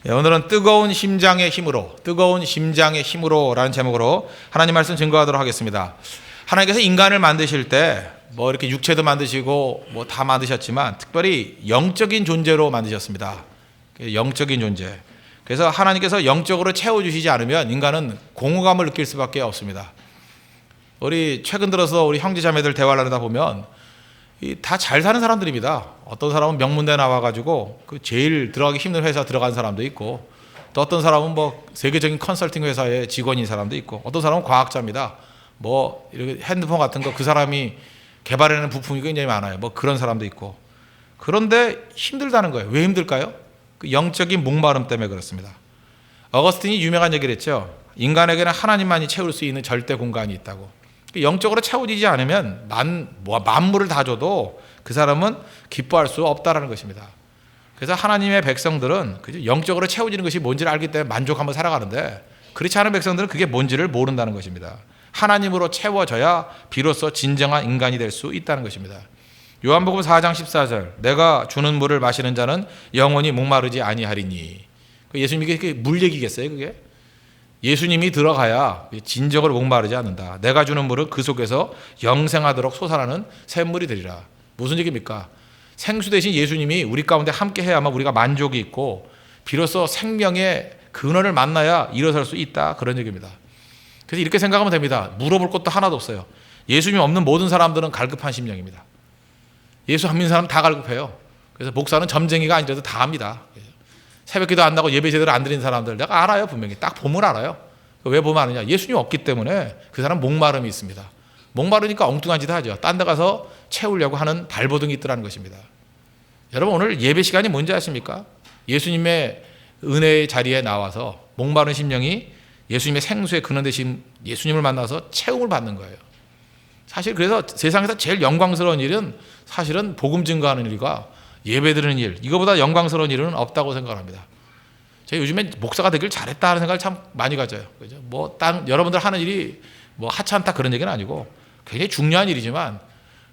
오늘은 뜨거운 심장의 힘으로 라는 제목으로 하나님 말씀 증거하도록 하겠습니다. 하나님께서 인간을 만드실 때 뭐 이렇게 육체도 만드시고 뭐 다 만드셨지만 특별히 영적인 존재로 만드셨습니다. 영적인 존재. 그래서 하나님께서 영적으로 채워주시지 않으면 인간은 공허감을 느낄 수밖에 없습니다. 우리 최근 들어서 우리 형제 자매들 대화를 하다 보면 다 잘 사는 사람들입니다. 어떤 사람은 명문대 나와가지고 그 제일 들어가기 힘든 회사 들어간 사람도 있고, 또 어떤 사람은 뭐 세계적인 컨설팅 회사의 직원인 사람도 있고, 어떤 사람은 과학자입니다. 뭐 이렇게 핸드폰 같은 거 그 사람이 개발해내는 부품이 굉장히 많아요. 뭐 그런 사람도 있고. 그런데 힘들다는 거예요. 왜 힘들까요? 그 영적인 목마름 때문에 그렇습니다. 어거스틴이 유명한 얘기를 했죠. 인간에게는 하나님만이 채울 수 있는 절대 공간이 있다고. 영적으로 채워지지 않으면 만물을 다 줘도 그 사람은 기뻐할 수 없다라는 것입니다. 그래서 하나님의 백성들은 영적으로 채워지는 것이 뭔지를 알기 때문에 만족하며 살아가는데, 그렇지 않은 백성들은 그게 뭔지를 모른다는 것입니다. 하나님으로 채워져야 비로소 진정한 인간이 될 수 있다는 것입니다. 요한복음 4장 14절, 내가 주는 물을 마시는 자는 영원히 목마르지 아니하리니. 예수님이 그게 물 얘기겠어요? 그게 예수님이 들어가야 진정으로 목마르지 않는다. 내가 주는 물은 그 속에서 영생하도록 솟아나는 샘물이 되리라. 무슨 얘기입니까? 생수 대신 예수님이 우리 가운데 함께 해야만 우리가 만족이 있고 비로소 생명의 근원을 만나야 일어설 수 있다, 그런 얘기입니다. 그래서 이렇게 생각하면 됩니다. 물어볼 것도 하나도 없어요. 예수님 없는 모든 사람들은 갈급한 심령입니다. 예수 안 믿는 사람 다 갈급해요. 그래서 목사는 점쟁이가 아니라도 다 합니다. 새벽기도 안 나고 예배 제대로 안 드리는 사람들 내가 알아요. 분명히 딱 보면 알아요. 왜 보면 아느냐? 예수님 없기 때문에 그 사람 목마름이 있습니다. 목마르니까 엉뚱한 짓 하죠. 딴 데 가서 채우려고 하는 발버둥이 있더라는 것입니다. 여러분, 오늘 예배 시간이 뭔지 아십니까? 예수님의 은혜의 자리에 나와서 목마른 심령이 예수님의 생수의 근원 되신 예수님을 만나서 채움을 받는 거예요. 사실 그래서 세상에서 제일 영광스러운 일은 사실은 복음 증거하는 일과 예배 드리는 일, 이거보다 영광스러운 일은 없다고 생각합니다. 제가 요즘에 목사가 되길 잘했다 하는 생각을 참 많이 가져요. 그죠? 뭐 여러분들 하는 일이 뭐 하찮다 그런 얘기는 아니고 굉장히 중요한 일이지만,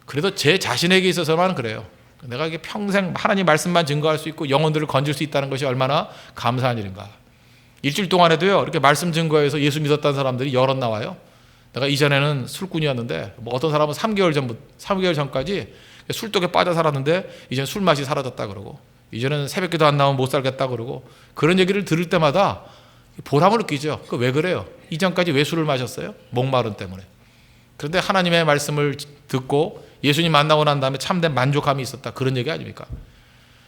그래도 제 자신에게 있어서만 그래요. 내가 이게 평생 하나님 말씀만 증거할 수 있고 영혼들을 건질 수 있다는 것이 얼마나 감사한 일인가. 일주일 동안에도요, 이렇게 말씀 증거해서 예수 믿었다는 사람들이 여럿 나와요. 내가 이전에는 술꾼이었는데 뭐 어떤 사람은 3개월 전까지 술독에 빠져 살았는데 이제는 술 맛이 사라졌다 그러고, 이제는 새벽기도 안 나오면 못 살겠다 그러고, 그런 얘기를 들을 때마다 보람을 느끼죠. 왜 그래요? 이전까지 왜 술을 마셨어요? 목마름 때문에. 그런데 하나님의 말씀을 듣고 예수님 만나고 난 다음에 참된 만족감이 있었다, 그런 얘기 아닙니까?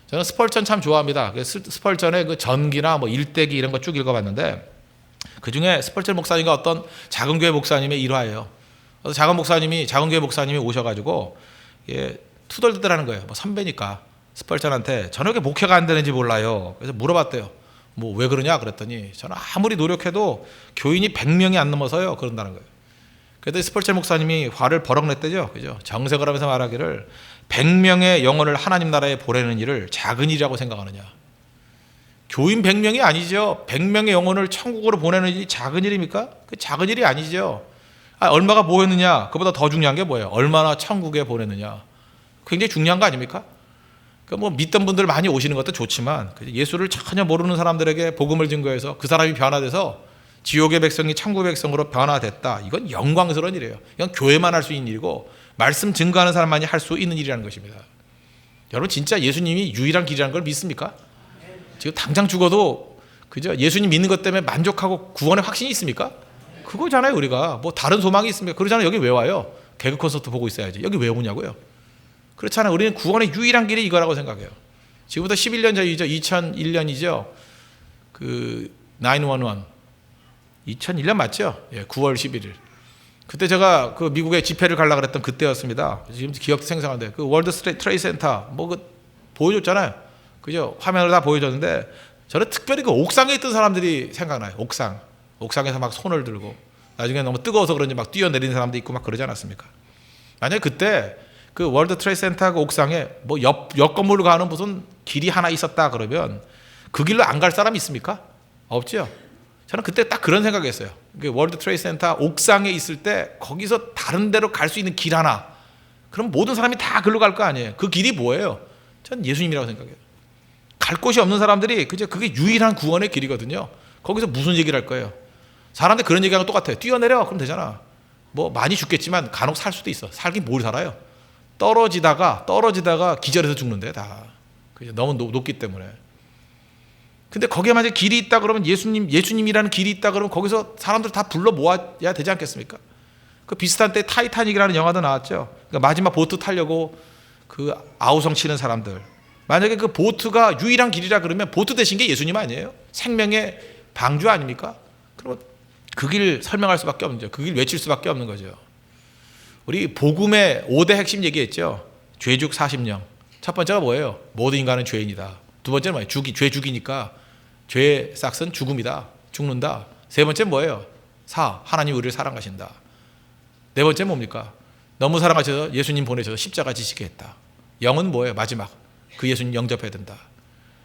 저는 스펄전 참 좋아합니다. 스펄전의 그 전기나 뭐 일대기 이런 거 쭉 읽어봤는데, 그 중에 스펄전 목사님과 어떤 작은 교회 목사님의 일화예요. 그래서 작은 교회 목사님이 오셔가지고 투덜투덜하는 거예요. 뭐 선배니까 스펄전한테 저녁에 목회가 안 되는지 몰라요. 그래서 물어봤대요. 뭐 왜 그러냐 그랬더니, 저는 아무리 노력해도 교인이 100명이 안 넘어서요, 그런다는 거예요. 그래도 스펄전 목사님이 화를 버럭 냈대죠. 그죠? 정색을 하면서 말하기를, 100명의 영혼을 하나님 나라에 보내는 일을 작은 일이라고 생각하느냐. 교인 100명이 아니죠. 100명의 영혼을 천국으로 보내는 일이 작은 일입니까? 그 작은 일이 아니죠. 얼마가 모였느냐, 그보다 더 중요한 게 뭐예요? 얼마나 천국에 보내느냐. 굉장히 중요한 거 아닙니까? 뭐 믿던 분들 많이 오시는 것도 좋지만, 예수를 전혀 모르는 사람들에게 복음을 증거해서 그 사람이 변화돼서 지옥의 백성이 천국의 백성으로 변화됐다, 이건 영광스러운 일이에요. 이건 교회만 할 수 있는 일이고 말씀 증거하는 사람만이 할 수 있는 일이라는 것입니다. 여러분, 진짜 예수님이 유일한 길이라는 걸 믿습니까? 지금 당장 죽어도 그죠? 예수님 믿는 것 때문에 만족하고 구원의 확신이 있습니까? 그거잖아요. 우리가 뭐 다른 소망이 있습니까? 그러잖아요. 여기 왜 와요? 개그 콘서트 보고 있어야지. 여기 왜 오냐고요? 그렇잖아요. 우리는 구원의 유일한 길이 이거라고 생각해요. 지금부터 11년 전이죠. 2001년이죠. 그 911 2001년 맞죠? 9월 11일. 그때 제가 그 미국에 집회를 가려고 그랬던 그때였습니다. 지금 기억도 생생한데, 그 월드 트레이드 센터 보여줬잖아요. 그죠? 화면을 다 보여줬는데, 저는 특별히 그 옥상에 있던 사람들이 생각나요. 옥상에서 막 손을 들고, 나중에 너무 뜨거워서 그런지 막 뛰어내리는 사람도 있고 막 그러지 않았습니까? 만약에 그때 그 월드 트레이드 센터 그 옥상에 뭐 옆 건물로 가는 무슨 길이 하나 있었다 그러면 그 길로 안 갈 사람이 있습니까? 없죠. 저는 그때 딱 그런 생각했어요. 월드 트레이드 센터 옥상에 있을 때 거기서 다른 데로 갈 수 있는 길 하나, 그럼 모든 사람이 다 글로 갈 거 아니에요. 그 길이 뭐예요? 전 예수님이라고 생각해요. 갈 곳이 없는 사람들이 그게 유일한 구원의 길이거든요. 거기서 무슨 얘기를 할 거예요? 사람들 그런 얘기하고 똑같아요. 뛰어내려 그럼 되잖아. 뭐 많이 죽겠지만 간혹 살 수도 있어. 살긴 뭘 살아요? 떨어지다가 기절해서 죽는데 다. 너무 높기 때문에. 근데 거기에 만약에 길이 있다 그러면 예수님이라는 길이 있다 그러면 거기서 사람들 다 불러 모아야 되지 않겠습니까? 그 비슷한 때 타이타닉이라는 영화도 나왔죠. 그러니까 마지막 보트 타려고 그 아우성 치는 사람들. 만약에 그 보트가 유일한 길이라 그러면 보트 대신 게 예수님 아니에요? 생명의 방주 아닙니까? 그러면 그 길 설명할 수밖에 없는 거죠. 그 길 외칠 수밖에 없는 거죠. 우리 복음의 5대 핵심 얘기했죠. 죄죽 40령. 첫 번째가 뭐예요? 모든 인간은 죄인이다. 두 번째는 뭐예요? 죄 죽이니까 죄의 싹은 죽음이다. 죽는다. 세 번째는 뭐예요? 하나님 우리를 사랑하신다. 네 번째는 뭡니까? 너무 사랑하셔서 예수님 보내셔서 십자가 지시게 했다. 영은 뭐예요? 마지막. 그 예수님 영접해야 된다.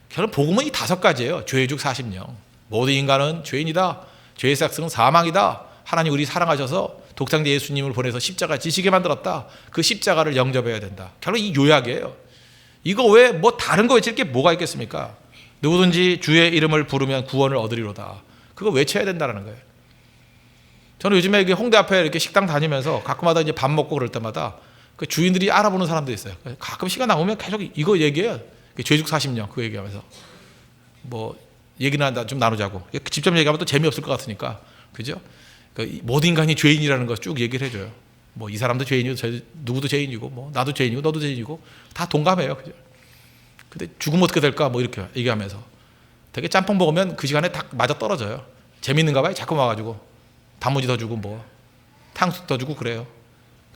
결국 복음은 이 5가지예요. 죄죽 40령. 모든 인간은 죄인이다. 죄의 싹은 사망이다. 하나님 우리 사랑하셔서 독생자 예수님을 보내서 십자가 지시게 만들었다. 그 십자가를 영접해야 된다. 결국 이 요약이에요. 이거 왜 뭐 다른 거 외칠 게 뭐가 있겠습니까? 누구든지 주의 이름을 부르면 구원을 얻으리로다. 그거 외쳐야 된다는 거예요. 저는 요즘에 홍대 앞에 이렇게 식당 다니면서 가끔마다 이제 밥 먹고 그럴 때마다 그 주인들이 알아보는 사람도 있어요. 가끔 시간 나오면 계속 이거 얘기해요. 죄죽 40년 그거 얘기하면서 뭐 얘기나 좀 나누자고. 직접 얘기하면 또 재미없을 것 같으니까. 그죠? 모든 인간이 죄인이라는 거 쭉 얘기를 해줘요. 뭐 이 사람도 죄인이고 누구도 죄인이고 뭐 나도 죄인이고 너도 죄인이고 다 동감해요. 그죠? 근데 죽으면 어떻게 될까 뭐 이렇게 얘기하면서 되게 짬뽕 먹으면 그 시간에 딱 맞아 떨어져요. 재밌는가 봐요. 자꾸 와가지고 단무지 더 주고 뭐 탕수육 더 주고 그래요.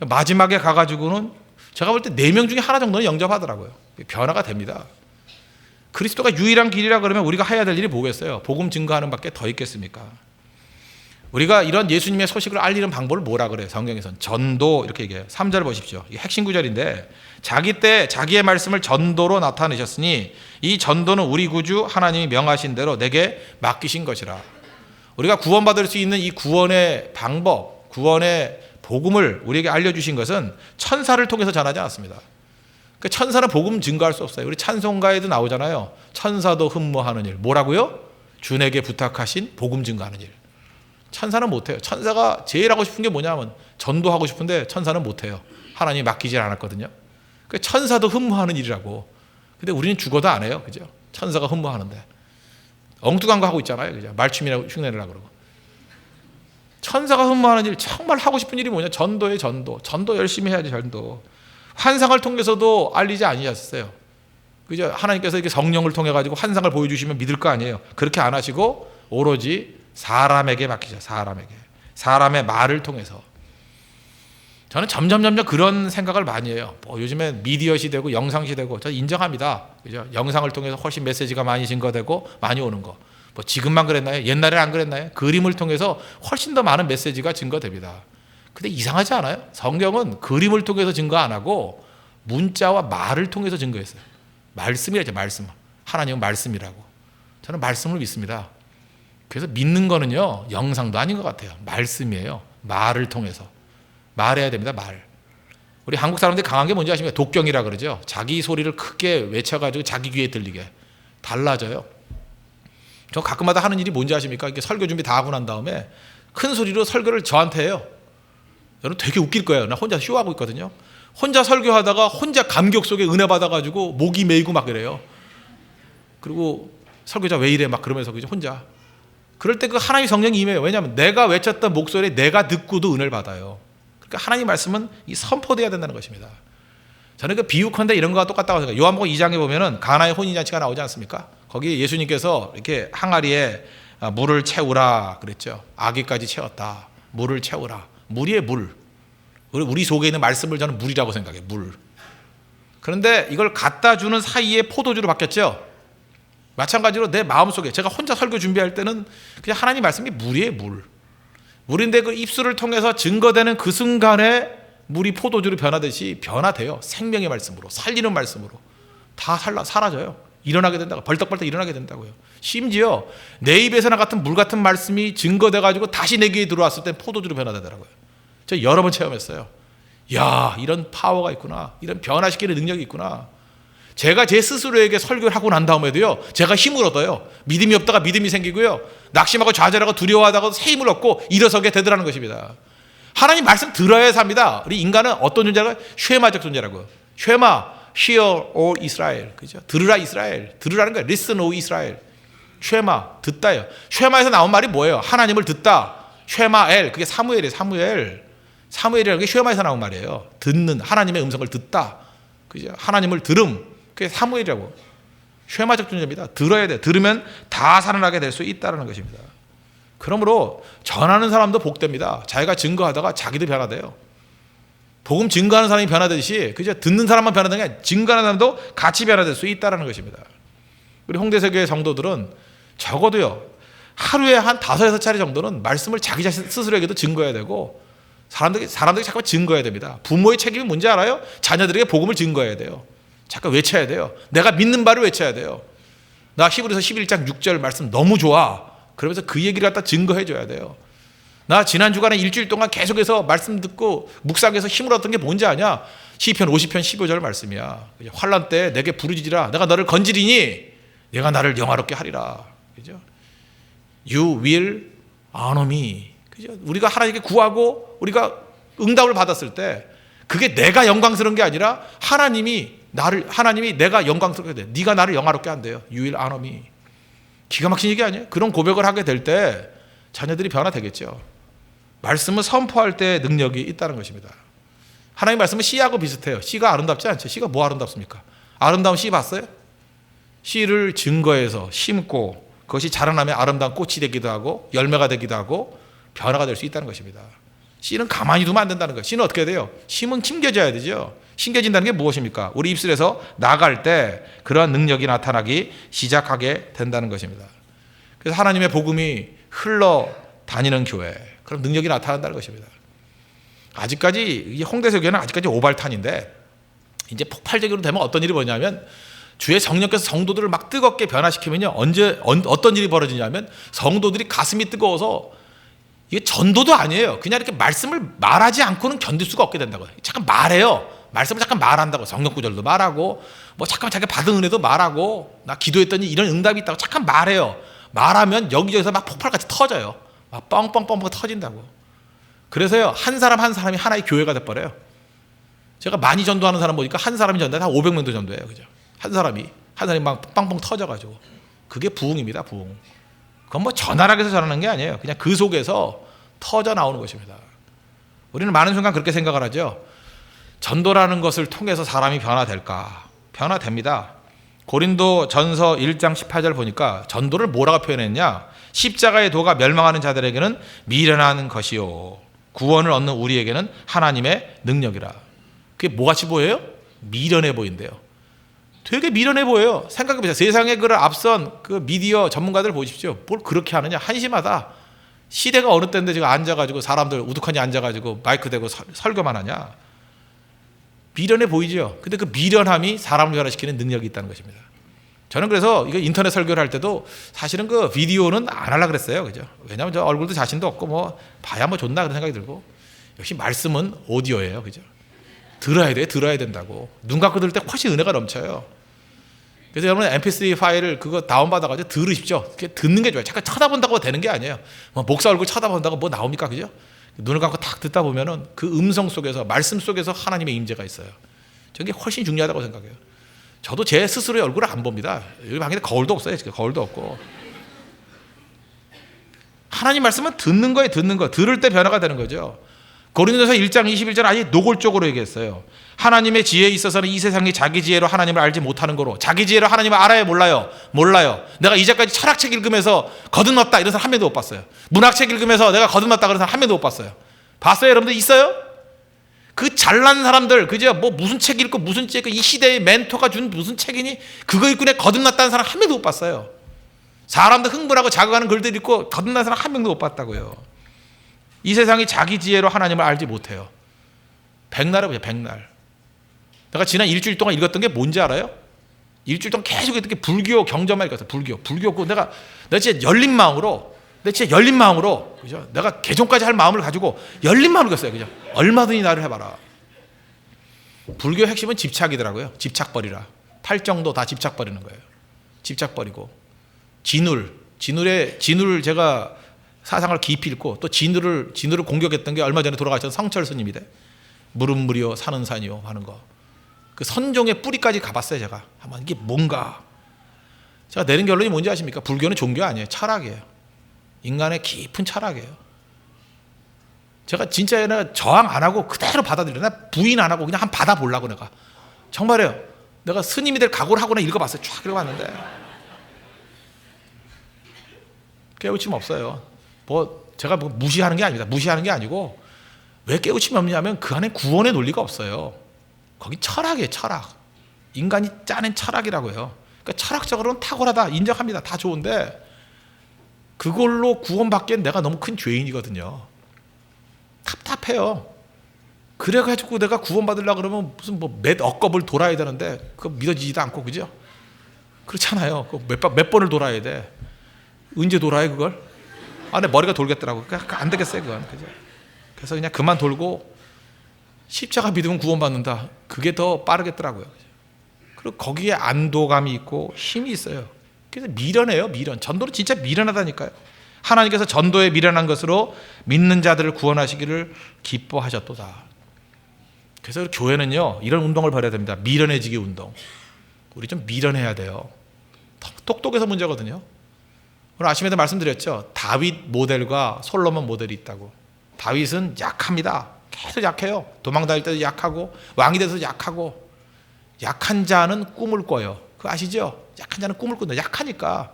마지막에 가가지고는 제가 볼 때 4명 중에 하나 정도는 영접하더라고요. 변화가 됩니다. 그리스도가 유일한 길이라 그러면 우리가 해야 될 일이 뭐겠어요? 복음 증거하는 밖에 더 있겠습니까? 우리가 이런 예수님의 소식을 알리는 방법을 뭐라 그래요? 성경에서는 전도 이렇게 얘기해요. 3절 보십시오. 이게 핵심 구절인데 자기 때 자기의 말씀을 전도로 나타내셨으니 이 전도는 우리 구주 하나님이 명하신 대로 내게 맡기신 것이라. 우리가 구원받을 수 있는 이 구원의 방법, 구원의 복음을 우리에게 알려주신 것은 천사를 통해서 전하지 않았습니다. 그 천사는 복음 증거할 수 없어요. 우리 찬송가에도 나오잖아요. 천사도 흠모하는 일. 뭐라고요? 주에게 부탁하신 복음 증거하는 일. 천사는 못해요. 천사가 제일 하고 싶은 게 뭐냐면 전도하고 싶은데 천사는 못해요. 하나님이 맡기질 않았거든요. 그 천사도 흠모하는 일이라고. 근데 우리는 죽어도 안 해요. 그죠? 천사가 흠모하는데. 엉뚱한 거 하고 있잖아요. 그죠? 말춤이나 흉내내라 그러고. 천사가 흠모하는 일, 정말 하고 싶은 일이 뭐냐? 전도예요, 전도. 전도 열심히 해야지, 전도. 환상을 통해서도 알리지 아니하셨어요. 그죠? 하나님께서 이렇게 성령을 통해 가지고 환상을 보여주시면 믿을 거 아니에요. 그렇게 안 하시고 오로지 사람에게 맡기죠. 사람의 말을 통해서. 저는 점점 그런 생각을 많이 해요. 요즘에 미디어 시대고 영상 시대고 저 인정합니다. 그죠? 영상을 통해서 훨씬 메시지가 많이 증거되고 많이 오는 거. 뭐 지금만 그랬나요? 옛날에는 안 그랬나요? 그림을 통해서 훨씬 더 많은 메시지가 증거됩니다. 근데 이상하지 않아요? 성경은 그림을 통해서 증거 안 하고 문자와 말을 통해서 증거했어요. 말씀이라죠, 말씀. 하나님은 말씀이라고. 저는 말씀을 믿습니다. 그래서 믿는 거는요, 영상도 아닌 것 같아요. 말씀이에요. 말을 통해서. 말해야 됩니다, 말. 우리 한국 사람들이 강한 게 뭔지 아십니까? 독경이라 그러죠. 자기 소리를 크게 외쳐가지고 자기 귀에 들리게. 달라져요. 저 가끔마다 하는 일이 뭔지 아십니까? 이렇게 설교 준비 다 하고 난 다음에 큰 소리로 설교를 저한테 해요. 여러분 되게 웃길 거예요. 나 혼자 쇼하고 있거든요. 혼자 설교하다가 혼자 감격 속에 은혜 받아가지고 목이 메이고 막 그래요. 그리고 설교자 왜 이래 막 그러면서 그죠 혼자. 그럴 때 그 하나님 성령이 임해요. 왜냐하면 내가 외쳤던 목소리 내가 듣고도 은혜를 받아요. 그러니까 하나님 말씀은 이 선포돼야 된다는 것입니다. 저는 그 비유컨대 이런 거와 똑같다고 생각해요. 요한복음 2장에 보면은 가나의 혼인잔치가 나오지 않습니까? 거기 예수님께서 이렇게 항아리에 물을 채우라 그랬죠. 아기까지 채웠다. 물을 채우라. 물이에요, 물. 우리 속에 있는 말씀을 저는 물이라고 생각해요. 물. 그런데 이걸 갖다 주는 사이에 포도주로 바뀌었죠. 마찬가지로 내 마음속에 제가 혼자 설교 준비할 때는 그냥 하나님 말씀이 물이에요, 물. 물인데 그 입술을 통해서 증거되는 그 순간에 물이 포도주로 변하듯이 변화돼요. 생명의 말씀으로, 살리는 말씀으로. 다 사라져요. 일어나게 된다고. 벌떡벌떡 일어나게 된다고요. 심지어 내 입에서 나갔던 물 같은 말씀이 증거돼가지고 다시 내 귀에 들어왔을 때 포도주로 변화되더라고요. 저 여러 번 체험했어요. 야, 이런 파워가 있구나. 이런 변화시키는 능력이 있구나. 제가 제 스스로에게 설교를 하고 난 다음에도요, 제가 힘을 얻어요. 믿음이 없다가 믿음이 생기고요, 낙심하고 좌절하고 두려워하다가 새 힘을 얻고 일어서게 되더라는 것입니다. 하나님 말씀 들어야 삽니다. 우리 인간은 어떤 존재라고? 쉐마적 존재라고. 쉐마, hear all Israel. 그죠? 들으라 이스라엘. 들으라는 거예요. listen all Israel. 쉐마, 듣다요. 쉐마에서 나온 말이 뭐예요? 하나님을 듣다. 쉐마엘, 그게 사무엘이에요. 사무엘이라는 게 쉐마에서 나온 말이에요. 듣는, 하나님의 음성을 듣다. 그죠? 하나님을 들음. 그게 사무엘이라고. 쉐마적 존재입니다. 들어야 돼. 들으면 다 살아나게 될 수 있다는 것입니다. 그러므로 전하는 사람도 복됩니다. 자기가 증거하다가 자기도 변화돼요. 복음 증거하는 사람이 변화되듯이, 그죠? 듣는 사람만 변화되는 게 아니라 증거하는 사람도 같이 변화될 수 있다는 것입니다. 우리 홍대세교회 성도들은 적어도요, 하루에 한 5-6차례 정도는 말씀을 자기 자신 스스로에게도 증거해야 되고, 사람들이 잠깐 증거해야 됩니다. 부모의 책임이 뭔지 알아요? 자녀들에게 복음을 증거해야 돼요. 잠깐 외쳐야 돼요. 내가 믿는 바를 외쳐야 돼요. 나 히브리서 11장 6절 말씀 너무 좋아. 그러면서 그 얘기를 갖다 증거해 줘야 돼요. 나 지난 주간에 일주일 동안 계속해서 말씀 듣고 묵상해서 힘을 얻었던 게 뭔지 아냐? 시편 50편 15절 말씀이야. 환난 때 내게 부르짖으라. 내가 너를 건지리니 내가 나를 영화롭게 하리라. 그죠? You will honor me. 그죠? 우리가 하나님께 구하고 우리가 응답을 받았을 때 그게 내가 영광스러운 게 아니라 하나님이 내가 영광스럽게 돼. 네가 나를 영화롭게 한대요. You will honor me. 기가 막힌 얘기 아니에요? 그런 고백을 하게 될 때 자녀들이 변화되겠죠. 말씀을 선포할 때 능력이 있다는 것입니다. 하나님 말씀은 씨하고 비슷해요. 씨가 아름답지 않죠. 씨가 뭐 아름답습니까? 아름다운 씨 봤어요? 씨를 증거해서 심고 그것이 자라나면 아름다운 꽃이 되기도 하고 열매가 되기도 하고 변화가 될 수 있다는 것입니다. 씨는 가만히 두면 안 된다는 거예요. 씨는 어떻게 돼요? 심은 심겨져야 되죠. 심겨진다는 게 무엇입니까? 우리 입술에서 나갈 때 그러한 능력이 나타나기 시작하게 된다는 것입니다. 그래서 하나님의 복음이 흘러다니는 교회, 그런 능력이 나타난다는 것입니다. 아직까지 이 홍대세교회는 아직까지 오발탄인데 이제 폭발적으로 되면 어떤 일이 뭐냐면 주의 성령께서 성도들을 막 뜨겁게 변화시키면요, 어떤 일이 벌어지냐면 성도들이 가슴이 뜨거워서 이게 전도도 아니에요. 그냥 이렇게 말씀을 말하지 않고는 견딜 수가 없게 된다고요. 잠깐 말해요. 말씀을 잠깐 말한다고. 성경 구절도 말하고 뭐 잠깐 자기가 받은 은혜도 말하고 나 기도했더니 이런 응답이 있다고 잠깐 말해요. 말하면 여기저기서 막 폭발같이 터져요. 막 뻥뻥뻥뻥 터진다고. 그래서요, 한 사람 한 사람이 하나의 교회가 돼버려요. 제가 많이 전도하는 사람 보니까 한 사람이 전도해 한 500명도 전도해요. 그죠? 한 사람이 막 빵빵 터져가지고. 그게 부흥입니다. 부흥. 그건 뭐 전하라고 해서 전하는 게 아니에요. 그냥 그 속에서 터져 나오는 것입니다. 우리는 많은 순간 그렇게 생각을 하죠. 전도라는 것을 통해서 사람이 변화될까? 변화됩니다. 고린도 전서 1장 18절 보니까 전도를 뭐라고 표현했냐? 십자가의 도가 멸망하는 자들에게는 미련한 것이요, 구원을 얻는 우리에게는 하나님의 능력이라. 그게 뭐같이 보여요? 미련해 보인대요. 되게 미련해 보여요. 생각해보세요. 세상에 그를 앞선 그 미디어 전문가들 보십시오. 뭘 그렇게 하느냐? 한심하다. 시대가 어느 때인데 지금 앉아가지고 사람들 우두커니 앉아가지고 마이크 대고 설교만 하냐? 미련해 보이죠. 근데 그 미련함이 사람을 변화시키는 능력이 있다는 것입니다. 저는 그래서 이거 인터넷 설교를 할 때도 사실은 그 비디오는 안 하려고 그랬어요. 그죠? 왜냐하면 저 얼굴도 자신도 없고 뭐 봐야 뭐 좋나 그런 생각이 들고, 역시 말씀은 오디오예요. 그죠? 들어야 돼. 들어야 된다고. 눈 감고 들을 때 훨씬 은혜가 넘쳐요. 그래서 여러분 mp3 파일을 그거 다운받아가지고 들으십시오. 듣는 게 좋아요. 잠깐 쳐다본다고 되는 게 아니에요. 뭐 목사 얼굴 쳐다본다고 뭐 나옵니까? 그죠? 눈을 감고 탁 듣다 보면은 그 음성 속에서, 말씀 속에서 하나님의 임재가 있어요. 저게 훨씬 중요하다고 생각해요. 저도 제 스스로의 얼굴을 안 봅니다. 여기 방에 거울도 없어요. 지금 거울도 없고. 하나님 말씀은 듣는 거예요. 듣는 거. 들을 때 변화가 되는 거죠. 고린도서 1장 21절 아주 노골적으로 얘기했어요. 하나님의 지혜에 있어서는 이 세상이 자기 지혜로 하나님을 알지 못하는 거로. 자기 지혜로 하나님을 알아요? 몰라요? 몰라요. 내가 이제까지 철학책 읽으면서 거듭났다 이런 사람 한 명도 못 봤어요. 문학책 읽으면서 내가 거듭났다 그런 사람 한 명도 못 봤어요. 봤어요? 여러분들 있어요? 그 잘난 사람들, 그죠? 뭐 무슨 책 읽고 무슨 책, 이 시대의 멘토가 준 무슨 책이니? 그거 읽고 내 거듭났다는 사람 한 명도 못 봤어요. 사람들 흥분하고 자극하는 글들 읽고 거듭난 사람 한 명도 못 봤다고요. 이 세상이 자기 지혜로 하나님을 알지 못해요. 백날을 보세요. 백날. 내가 지난 일주일 동안 읽었던 게 뭔지 알아요? 일주일 동안 계속 읽었던 게 불교 경전만 읽었어요. 불교. 내가 진짜 열린 마음으로, 그죠? 내가 개종까지 할 마음을 가지고 열린 마음을 읽었어요. 그죠? 얼마든지 나를 해봐라. 불교 핵심은 집착이더라고요. 집착 버리라. 팔정도 다 집착 버리는 거예요. 집착 버리고 진울 제가 사상을 깊이 읽고 또 진울을 공격했던 게 얼마 전에 돌아가셨던 성철 스님이래. 물은 물이요 산은 산이요 하는 거. 그 선종의 뿌리까지 가봤어요. 제가 한번 이게 뭔가. 제가 내린 결론이 뭔지 아십니까? 불교는 종교 아니에요. 철학이에요. 인간의 깊은 철학이에요. 제가 진짜 내가 저항 안 하고 그대로 받아들여. 나 부인 안 하고 그냥 한번 받아보려고 내가. 정말이에요. 내가 스님이 될 각오를 하고나 읽어봤어요. 쫙 읽어봤는데 깨우침 없어요. 제가 무시하는 게 아닙니다. 무시하는 게 아니고 왜 깨우침이 없냐면 그 안에 구원의 논리가 없어요. 거기 철학이에요. 철학. 인간이 짜낸 철학이라고요. 그러니까 철학적으로는 탁월하다 인정합니다. 다 좋은데 그걸로 구원받기엔 내가 너무 큰 죄인이거든요. 답답해요. 그래가지고 내가 구원받으려고 그러면 무슨 몇 억겁을 돌아야 되는데 그거 믿어지지도 않고 그죠? 그렇잖아요. 몇 번을 돌아야 돼. 언제 돌아요 그걸? 내 머리가 돌겠더라고. 그러니까 안 되겠어요 그건. 그죠? 그래서 그냥 그만 돌고 십자가 믿으면 구원받는다. 그게 더 빠르겠더라고요. 그리고 거기에 안도감이 있고 힘이 있어요. 그래서 미련해요. 미련. 전도는 진짜 미련하다니까요. 하나님께서 전도에 미련한 것으로 믿는 자들을 구원하시기를 기뻐하셨도다. 그래서 교회는요 이런 운동을 벌여야 됩니다. 미련해지기 운동. 우리 좀 미련해야 돼요. 똑똑해서 문제거든요. 오늘 아침에도 말씀드렸죠. 다윗 모델과 솔로몬 모델이 있다고. 다윗은 약합니다. 계속 약해요. 도망다닐 때도 약하고 왕이 돼서 약하고. 약한 자는 꿈을 꿔요. 그거 아시죠? 약한 자는 꿈을 꾼다. 약하니까.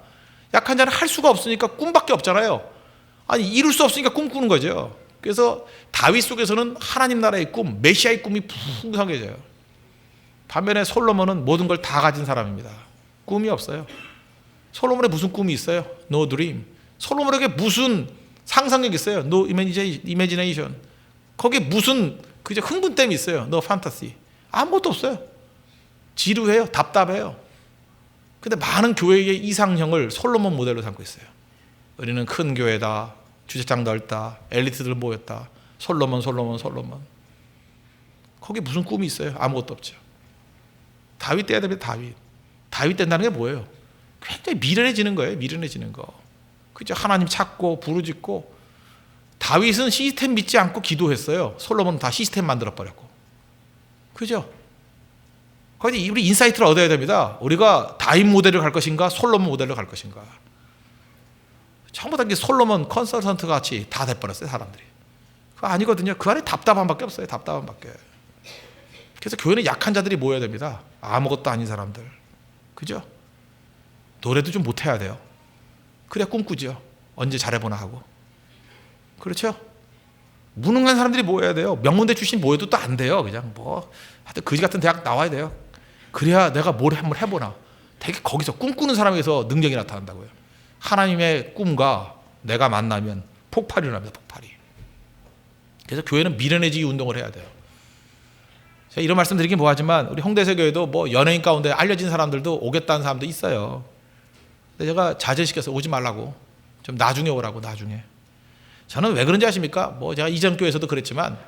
약한 자는 할 수가 없으니까 꿈밖에 없잖아요. 이룰 수 없으니까 꿈꾸는 거죠. 그래서 다윗 속에서는 하나님 나라의 꿈, 메시아의 꿈이 풍성해져요. 반면에 솔로몬은 모든 걸 다 가진 사람입니다. 꿈이 없어요. 솔로몬에 무슨 꿈이 있어요? No dream. 솔로몬에게 무슨 상상력이 있어요? No imagination. 거기에 무슨 그저 흥분됨이 있어요? No fantasy. 아무것도 없어요. 지루해요. 답답해요. 근데 많은 교회의 이상형을 솔로몬 모델로 삼고 있어요. 우리는 큰 교회다. 주차장 넓다. 엘리트들 모였다. 솔로몬. 거기 무슨 꿈이 있어요? 아무것도 없죠. 다윗 돼야 됩니다. 다윗 된다는 게 뭐예요? 굉장히 미련해지는 거예요. 미련해지는 거. 그죠? 하나님 찾고 부르짖고. 다윗은 시스템 믿지 않고 기도했어요. 솔로몬은 다 시스템 만들어버렸고. 그죠? 거기 우리 인사이트를 얻어야 됩니다. 우리가 다윗 모델을 갈 것인가 솔로몬 모델로 갈 것인가. 전부 다 솔로몬 컨설턴트 같이 다 돼버렸어요. 사람들이. 그거 아니거든요. 그 안에 답답함밖에 없어요. 답답함밖에. 그래서 교회는 약한 자들이 모여야 됩니다. 아무것도 아닌 사람들. 그죠? 노래도 좀 못해야 돼요. 그래야 꿈꾸죠. 언제 잘해보나 하고. 그렇죠? 무능한 사람들이 모여야 돼요. 명문대 출신 모여도 또 안 돼요. 그냥 하여튼 거지 같은 대학 나와야 돼요. 그래야 내가 뭘 한번 해보나. 되게 거기서 꿈꾸는 사람에서 능력이 나타난다고요. 하나님의 꿈과 내가 만나면 폭발이 일어납니다. 폭발이. 그래서 교회는 미련해지기 운동을 해야 돼요. 제가 이런 말씀 드리긴 뭐하지만 우리 홍대세 교회도 연예인 가운데 알려진 사람들도 오겠다는 사람도 있어요. 근데 제가 자제시켜서 오지 말라고. 좀 나중에 오라고. 나중에. 저는 왜 그런지 아십니까? 제가 이전 교회에서도 그랬지만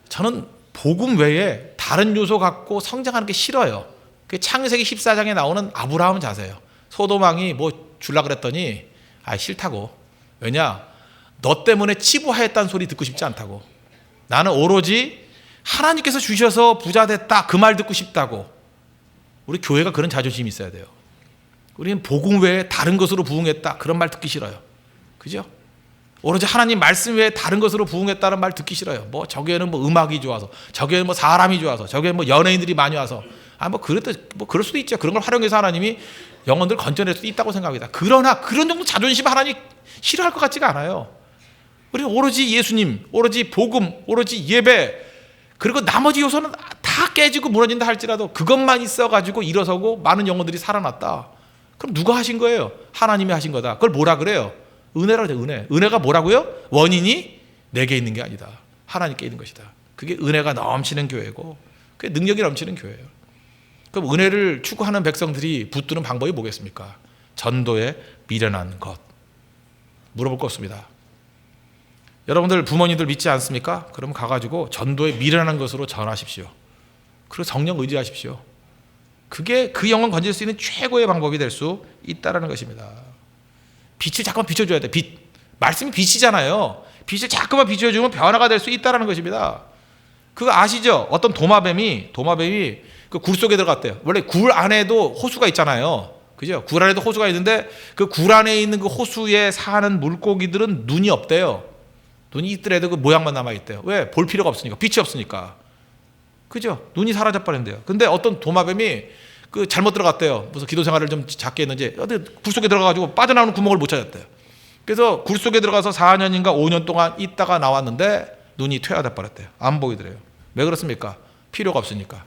저는 복음 외에 다른 요소 갖고 성장하는 게 싫어요. 그 창세기 14장에 나오는 아브라함 자세예요. 소돔왕이 줄라 그랬더니 싫다고. 왜냐? 너 때문에 치부하였다는 소리 듣고 싶지 않다고. 나는 오로지 하나님께서 주셔서 부자 됐다 그 말 듣고 싶다고. 우리 교회가 그런 자존심이 있어야 돼요. 우리는 복음 외에 다른 것으로 부흥했다 그런 말 듣기 싫어요. 그죠? 오로지 하나님 말씀 외에 다른 것으로 부흥했다는 말 듣기 싫어요. 저기에는 음악이 좋아서, 저기에는 사람이 좋아서, 저기에는 연예인들이 많이 와서. 그럴 수도 있죠. 그런 걸 활용해서 하나님이 영혼들 건져낼 수도 있다고 생각합니다. 그러나 그런 정도 자존심 하나님 싫어할 것 같지가 않아요. 우리는 오로지 예수님, 오로지 복음, 오로지 예배, 그리고 나머지 요소는 다 깨지고 무너진다 할지라도 그것만 있어가지고 일어서고 많은 영혼들이 살아났다. 그럼 누가 하신 거예요? 하나님이 하신 거다. 그걸 뭐라 그래요? 은혜라고 해요. 은혜. 은혜가 뭐라고요? 원인이 내게 있는 게 아니다. 하나님께 있는 것이다. 그게 은혜가 넘치는 교회고 그게 능력이 넘치는 교회예요. 그럼 은혜를 추구하는 백성들이 붙드는 방법이 뭐겠습니까? 전도에 미련한 것. 물어볼 거 없습니다. 여러분들 부모님들 믿지 않습니까? 그럼 가가지고 전도에 미련한 것으로 전하십시오. 그리고 성령 의지하십시오. 그게 그 영혼 건질 수 있는 최고의 방법이 될 수 있다는 것입니다. 빛을 자꾸만 비춰줘야 돼. 빛. 말씀이 빛이잖아요. 빛을 자꾸만 비춰주면 변화가 될 수 있다는 것입니다. 그거 아시죠? 어떤 도마뱀이 그 굴 속에 들어갔대요. 원래 굴 안에도 호수가 있잖아요. 그죠? 굴 안에도 호수가 있는데 그 굴 안에 있는 그 호수에 사는 물고기들은 눈이 없대요. 눈이 있더라도 그 모양만 남아있대요. 왜? 볼 필요가 없으니까. 빛이 없으니까. 그죠? 눈이 사라져버린대요. 근데 어떤 도마뱀이 그 잘못 들어갔대요. 무슨 기도 생활을 좀 작게 했는지 굴 속에 들어가가지고 빠져나오는 구멍을 못 찾았대요. 그래서 굴 속에 들어가서 4년인가 5년 동안 있다가 나왔는데 눈이 퇴화돼 버렸대요. 안 보이더래요. 왜 그렇습니까? 필요가 없으니까.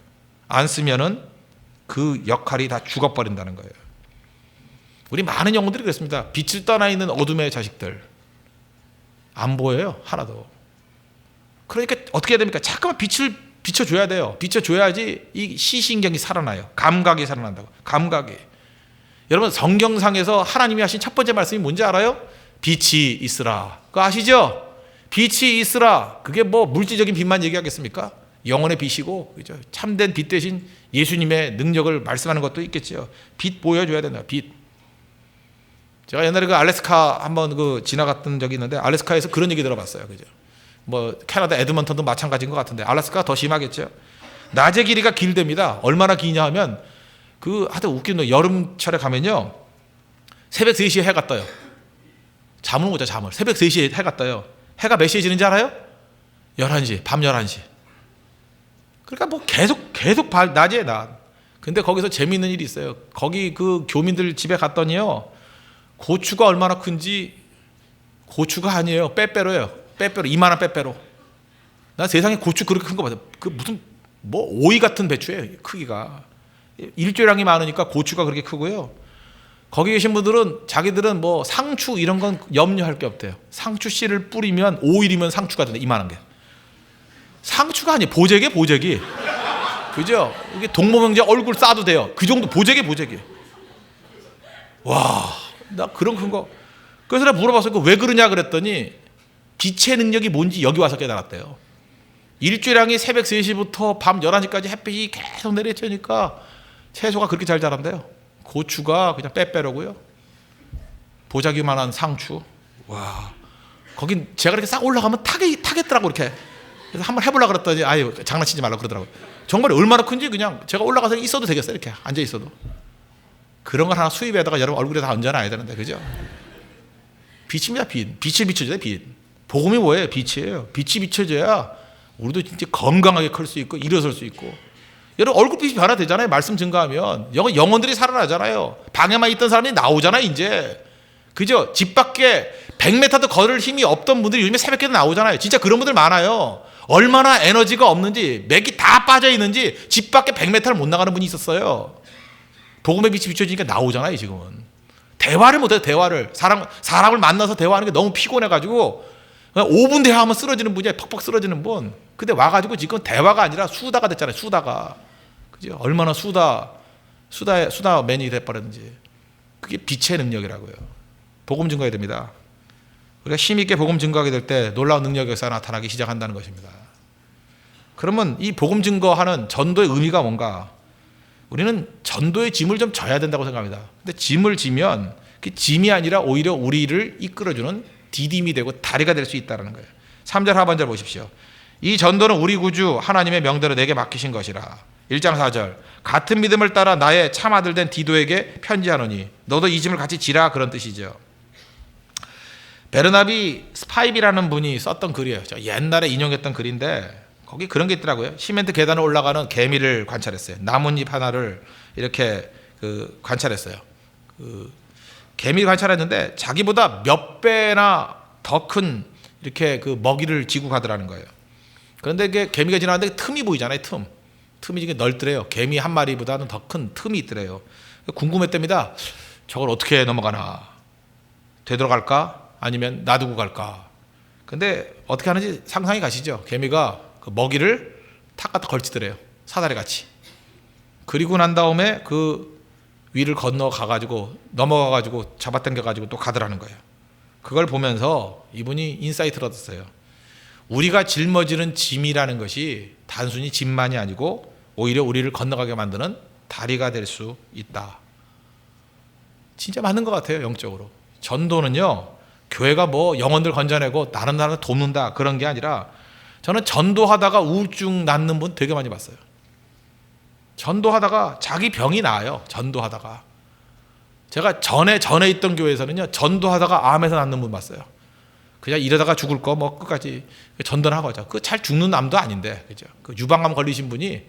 안 쓰면은 그 역할이 다 죽어버린다는 거예요. 우리 많은 영혼들이 그렇습니다. 빛을 떠나 있는 어둠의 자식들. 안 보여요. 하나도. 그러니까 어떻게 해야 됩니까? 잠깐만 빛을 비춰줘야 돼요. 비춰줘야지 이 시신경이 살아나요. 감각이 살아난다고. 감각이. 여러분 성경상에서 하나님이 하신 첫 번째 말씀이 뭔지 알아요? 빛이 있으라. 그거 아시죠? 빛이 있으라. 그게 뭐 물질적인 빛만 얘기하겠습니까? 영혼의 빛이고, 그죠? 참된 빛 대신 예수님의 능력을 말씀하는 것도 있겠죠. 빛 보여줘야 된다. 빛. 제가 옛날에 그 알래스카 한번 그 지나갔던 적이 있는데 알래스카에서 그런 얘기 들어봤어요. 그죠? 뭐 캐나다 에드먼턴도 마찬가지인 것 같은데 알래스카가 더 심하겠죠. 낮의 길이가 길답니다. 얼마나 기냐 하면 그 하여튼 웃기는 거 여름철에 가면요 새벽 3시에 해가 떠요. 잠을 못 자. 잠을 새벽 3시에 해가 떠요. 해가 몇 시에 지는지 알아요? 11시. 밤 11시. 그러니까 뭐 계속 낮이에 낮. 근데 거기서 재미있는 일이 있어요. 거기 그 교민들 집에 갔더니요 고추가 얼마나 큰지, 고추가 아니에요. 빼빼로예요. 빼빼로. 이만한 빼빼로. 나 세상에 고추 그렇게 큰 거 봤어. 그 무슨 뭐 오이 같은 배추예요. 크기가. 일조량이 많으니까 고추가 그렇게 크고요. 거기 계신 분들은 자기들은 뭐 상추 이런 건 염려할 게 없대요. 상추 씨를 뿌리면 5일이면 상추가 된다. 이만한 게. 상추가 아니에요. 보재기. 그죠? 이게 동모명제 얼굴 싸도 돼요. 그 정도 보재기. 와, 나 그런 큰 거. 그래서 내가 물어봤어요. 왜 그러냐 그랬더니 빛의 능력이 뭔지 여기 와서 깨달았대요. 일주량이 새벽 3시부터 밤 11시까지 햇빛이 계속 내리쬐니까 채소가 그렇게 잘 자란대요. 고추가 그냥 빼빼로고요. 보자기만한 상추. 와, 거긴 제가 이렇게 싹 올라가면 타겠더라고 이렇게. 그래서 한번 해보려고 그랬더니 아유 장난치지 말라고 그러더라고요. 정말 얼마나 큰지 그냥 제가 올라가서 있어도 되겠어요. 이렇게 앉아 있어도. 그런 걸 하나 수입에다가 여러분 얼굴에 다 얹어놔야 되는데 그죠? 빛입니다. 빛을 비춰줘야 빛. 복음이 뭐예요? 빛이에요. 빛이 비춰져야 우리도 진짜 건강하게 클 수 있고 일어설 수 있고. 여러분 얼굴빛이 변화되잖아요. 말씀 증거하면 영혼들이 살아나잖아요. 방에만 있던 사람이 나오잖아요. 이제 그죠? 집 밖에 100m도 걸을 힘이 없던 분들이 요즘에 새벽에도 나오잖아요. 진짜 그런 분들 많아요. 얼마나 에너지가 없는지 맥이 다 빠져 있는지 집 밖에 100m를 못 나가는 분이 있었어요. 복음의 빛이 비춰지니까 나오잖아요. 지금은 대화를 못해요. 대화를 사람을 만나서 대화하는 게 너무 피곤해가지고 5분 대화하면 쓰러지는 분이야. 퍽퍽 쓰러지는 분. 근데 와가지고 지금 대화가 아니라 수다가 됐잖아요. 수다가. 그죠? 얼마나 수다맨이 돼버렸는지. 그게 빛의 능력이라고요. 복음 증거해야 됩니다. 우리가 힘있게 복음 증거하게 될 때 놀라운 능력이 나타나기 시작한다는 것입니다. 그러면 이 복음 증거하는 전도의 의미가 뭔가? 우리는 전도의 짐을 좀 져야 된다고 생각합니다. 근데 짐을 지면 그 짐이 아니라 오히려 우리를 이끌어주는 디딤이 되고 다리가 될 수 있다는 거예요. 3절 하반절 보십시오. 이 전도는 우리 구주 하나님의 명대로 내게 맡기신 것이라. 1장 4절 같은 믿음을 따라 나의 참아들 된 디도에게 편지하노니 너도 이 짐을 같이 지라. 그런 뜻이죠. 베르나비 스파이비라는 분이 썼던 글이에요. 저 옛날에 인용했던 글인데 거기 그런 게 있더라고요. 시멘트 계단을 올라가는 개미를 관찰했어요. 나뭇잎 하나를 이렇게 관찰했어요. 개미를 관찰했는데 자기보다 몇 배나 더 큰 이렇게 먹이를 지고 가더라는 거예요. 그런데 이게 개미가 지나가는데 틈이 보이잖아요. 틈이 이게 넓더래요. 개미 한 마리보다는 더 큰 틈이 있더래요. 궁금했답니다. 저걸 어떻게 넘어가나? 되돌아갈까? 아니면 놔두고 갈까? 근데 어떻게 하는지 상상이 가시죠? 개미가 그 먹이를 탁 갖다 걸치더래요. 사다리 같이. 그리고 난 다음에 그 위를 건너가가지고 넘어가가지고 잡아당겨가지고 또 가더라는 거예요. 그걸 보면서 이분이 인사이트를 얻었어요. 우리가 짊어지는 짐이라는 것이 단순히 짐만이 아니고 오히려 우리를 건너가게 만드는 다리가 될 수 있다. 진짜 맞는 것 같아요. 영적으로. 전도는요, 교회가 뭐 영혼들 건져내고 다른 나라 돕는다 그런 게 아니라, 저는 전도하다가 우울증 낫는 분 되게 많이 봤어요. 전도하다가 자기 병이 나아요. 전도하다가. 제가 전에 있던 교회에서는요, 전도하다가 암에서 낫는 분 봤어요. 그냥 이러다가 죽을 거 뭐 끝까지 전도를 하고 하자. 그 잘 죽는 암도 아닌데, 그죠? 그 유방암 걸리신 분이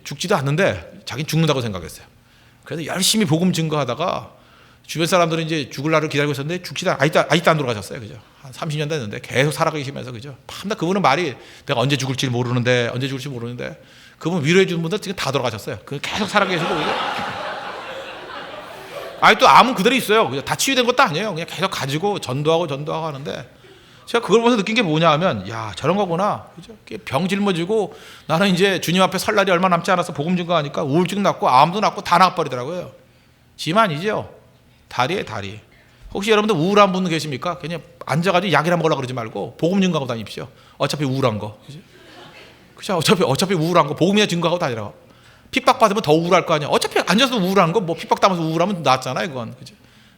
죽지도 않는데 자기는 죽는다고 생각했어요. 그래서 열심히 복음 증거하다가 주변 사람들은 이제 죽을 날을 기다리고 있었는데 죽지도 아직도 안 돌아가셨어요. 그죠? 한 30년 됐는데 계속 살아계시면서, 그죠? 밤낮 그분은 말이, 내가 언제 죽을지 모르는데 그분 위로해 주는 분들 지금 다 돌아가셨어요. 그 계속 살아계시고, 그죠? 아직도 암은 그대로 있어요. 그죠? 다 치유된 것도 아니에요. 그냥 계속 가지고 전도하고 하는데, 제가 그걸 보면서 느낀 게 뭐냐 하면, 야, 저런 거구나. 그죠? 병 짊어지고 나는 이제 주님 앞에 설 날이 얼마 남지 않아서 복음 증거하니까 우울증 낫고 암도 낫고 다 나아버리더라고요. 짐 아니죠? 다리에 다리. 혹시 여러분들 우울한 분 계십니까? 그냥 앉아가지고 약이나 먹으려고 그러지 말고 복음 증거하고 다니십시오. 어차피 우울한 거. 그죠? 어차피 우울한 거 복음이나 증거하고 다니라고. 핍박받으면 더 우울할 거 아니야. 어차피 앉아서 우울한 거, 뭐 핍박당하면서 우울하면 낫잖아요, 그건. 그죠?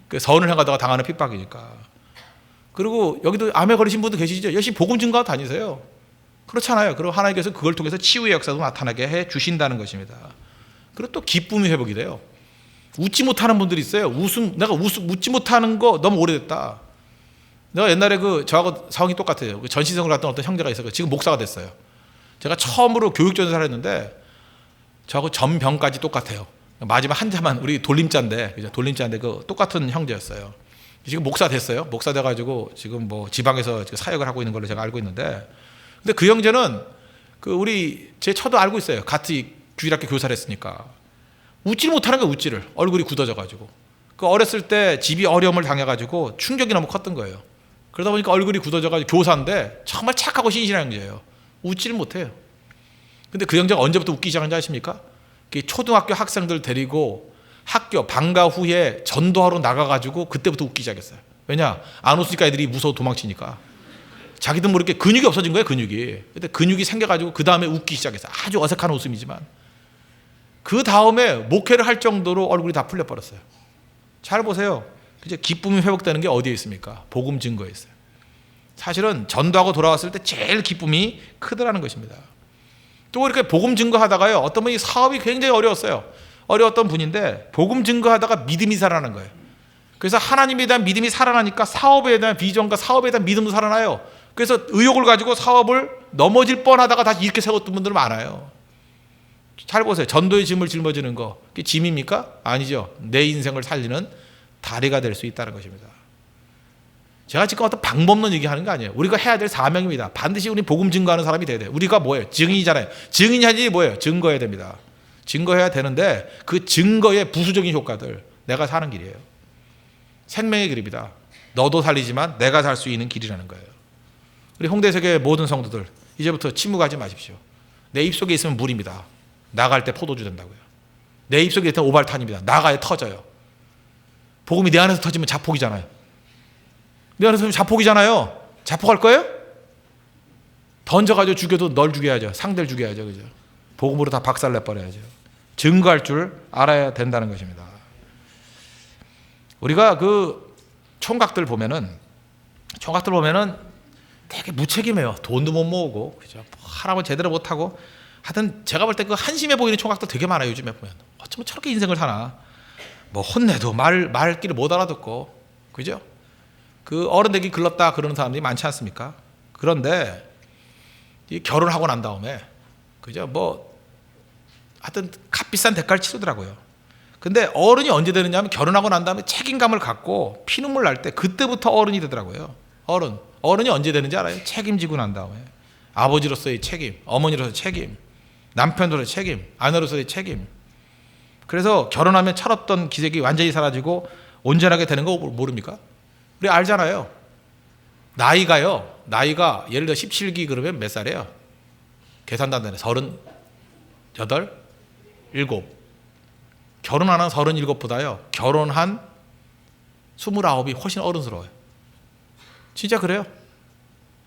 그 선을 행하다가 당하는 핍박이니까. 그리고 여기도 암에 걸리신 분도 계시죠? 열심히 복음 증거하고 다니세요. 그렇잖아요. 그리고 하나님께서 그걸 통해서 치유의 역사도 나타나게 해 주신다는 것입니다. 그리고 또 기쁨이 회복이 돼요. 웃지 못하는 분들이 있어요. 웃지 못하는 거 너무 오래됐다. 내가 옛날에 저하고 상황이 똑같아요. 전시성을 갔던 어떤 형제가 있어요. 지금 목사가 됐어요. 제가 처음으로 교육전사를 했는데 저하고 전병까지 똑같아요. 마지막 한 자만, 우리 돌림자인데, 그죠? 돌림자인데 그 똑같은 형제였어요. 지금 목사 됐어요. 목사 돼가지고 지금 뭐 지방에서 사역을 하고 있는 걸로 제가 알고 있는데, 근데 그 형제는 제 처도 알고 있어요. 같이 주일학교 교사를 했으니까. 웃지를 못하는 거예요. 웃지를. 얼굴이 굳어져가지고. 그 어렸을 때 집이 어려움을 당해가지고 충격이 너무 컸던 거예요. 그러다 보니까 얼굴이 굳어져가지고 교사인데 정말 착하고 신실한 형제예요. 웃지를 못해요. 근데 그 형제가 언제부터 웃기 시작한지 아십니까? 초등학교 학생들 데리고 학교 방과 후에 전도하러 나가가지고 그때부터 웃기 시작했어요. 왜냐? 안 웃으니까 애들이 무서워 도망치니까. 자기도 모르게 근육이 없어진 거예요, 근육이. 근데 근육이 생겨가지고 그 다음에 웃기 시작했어요. 아주 어색한 웃음이지만. 그 다음에 목회를 할 정도로 얼굴이 다 풀려버렸어요. 잘 보세요. 이제 기쁨이 회복되는 게 어디에 있습니까? 복음 증거에 있어요. 사실은 전도하고 돌아왔을 때 제일 기쁨이 크더라는 것입니다. 또 이렇게 복음 증거하다가요, 어떤 분이 사업이 굉장히 어려웠던 분인데 복음 증거하다가 믿음이 살아나는 거예요. 그래서 하나님에 대한 믿음이 살아나니까 사업에 대한 비전과 사업에 대한 믿음도 살아나요. 그래서 의욕을 가지고 사업을 넘어질 뻔하다가 다시 이렇게 세웠던 분들 많아요. 잘 보세요. 전도의 짐을 짊어지는 거, 그게 짐입니까? 아니죠. 내 인생을 살리는 다리가 될 수 있다는 것입니다. 제가 지금 어떤 방법 없는 얘기하는 거 아니에요. 우리가 해야 될 사명입니다. 반드시 우리 복음 증거하는 사람이 돼야 돼요. 우리가 뭐예요? 증인이잖아요. 증인이 하지 뭐예요? 증거해야 됩니다. 증거해야 되는데 그 증거의 부수적인 효과들, 내가 사는 길이에요. 생명의 길입니다. 너도 살리지만 내가 살 수 있는 길이라는 거예요. 우리 홍대세계 모든 성도들, 이제부터 침묵하지 마십시오. 내 입속에 있으면 물입니다. 나갈 때 포도주 된다고요. 내 입속에 있으면 오발탄입니다. 나가야 터져요. 복음이 내 안에서 터지면 자폭이잖아요. 내 안에서 터지면 자폭이잖아요. 자폭할 거예요? 던져가지고 죽여도 널 죽여야죠. 상대를 죽여야죠. 그죠? 복음으로 다 박살내버려야죠. 증거할 줄 알아야 된다는 것입니다. 우리가 그 총각들 보면은 되게 무책임해요. 돈도 못 모으고, 그죠? 하라고 제대로 못하고. 하여튼 제가 볼 때 그 한심해 보이는 총각도 되게 많아요. 요즘에 보면. 어쩌면 저렇게 인생을 사나. 뭐 혼내도 말귀를 못 알아듣고, 그죠? 그 어른 되기 글렀다 그러는 사람들이 많지 않습니까? 그런데 이 결혼하고 난 다음에, 그죠? 뭐 하여튼 값비싼 대가를 치르더라고요. 근데 어른이 언제 되느냐 하면 결혼하고 난 다음에 책임감을 갖고 피눈물 날 때 그때부터 어른이 되더라고요. 어른이 언제 되는지 알아요? 책임지고 난 다음에. 아버지로서의 책임, 어머니로서의 책임, 남편으로서의 책임, 아내로서의 책임. 그래서 결혼하면 철없던 기색이 완전히 사라지고 온전하게 되는 거 모릅니까? 우리 알잖아요. 나이가 예를 들어 17기 그러면 몇 살이에요? 계산도 안 되네. 38? 7. 결혼하는 37보다요. 결혼한 29이 훨씬 어른스러워요. 진짜 그래요.